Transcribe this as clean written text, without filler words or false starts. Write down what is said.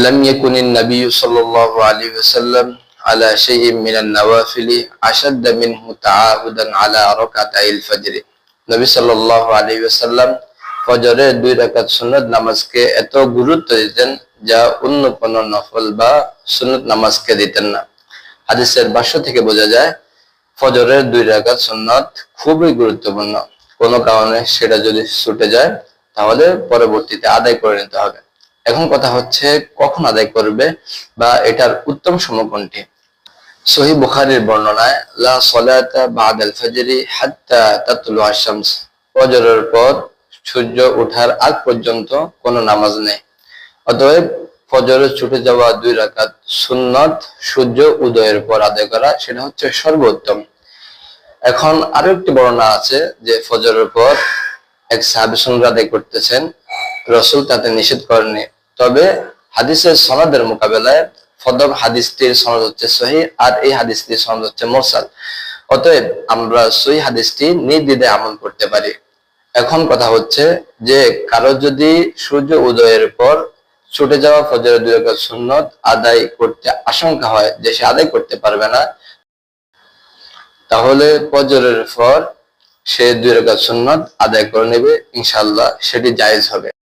لم يكن النبي صلى الله عليه وسلم على شيء من النوافل أشد منه تعاهدا على ركعتي الفجر নবী সাল্লাল্লাহু আলাইহি ওয়াসাল্লাম ফজরের 2 রাকাত সুন্নাত নামাজকে এত গুরুত্ব দিতেন যা অন্য কোনো নফল বা সুন্নাত নামাজকে দিতেন না। হাদিসের ভাষ্য থেকে বোঝা যায় ফজরের 2 রাকাত সুন্নাত খুবই গুরুত্বপূর্ণ। কোনো কারণে সেটা যদি ছুটে যায় তাহলে পরবর্তীতে আদায় করে নিতে হবে। এখন কথা হচ্ছে কখন আদায় করবে বা এটার উত্তম সময় কোনটি। সহিহ বুখারীর বর্ণনায় লা সালাতা বাদাল ফজরি হাত্তা তাতলু আশ-শামস, ফজরের পর সূর্য ওঠার আগ পর্যন্ত কোনো নামাজ নেই। অতএব ফজরের ছুটে যাওয়া 2 রাকাত সুন্নাত সূর্য উদয়ের পর আদায় করা সেটা হচ্ছে সর্বোত্তম। এখন আরো একটি বর্ণনা আছে যে ফজরের পর এক সাহাবী সুন্নাত আদায় করতেছেন, রাসূল তাতে নিষেধ করেননি। তবে হাদিসের সনদের মোকাবেলায় ফজর হাদিসটির সনদ হচ্ছে সহিহ আর এই হাদিসটির সনদ হচ্ছে মুরসাল। অতএব আমরা সহিহ হাদিসটি নির্দ্বিধায় আমল করতে পারি। এখন কথা হচ্ছে যে কারো যদি সূর্য উদয়ের পর ছুটে যাওয়া ফজরের 2 রাকাত সুন্নাত আদায় করতে আশঙ্কা হয় যে সে আদায় করতে পারবে না, তাহলে ফজরের পর সে 2 রাকাত সুন্নাত আদায় করে নেবে, ইনশাআল্লাহ সেটি জায়েজ হবে।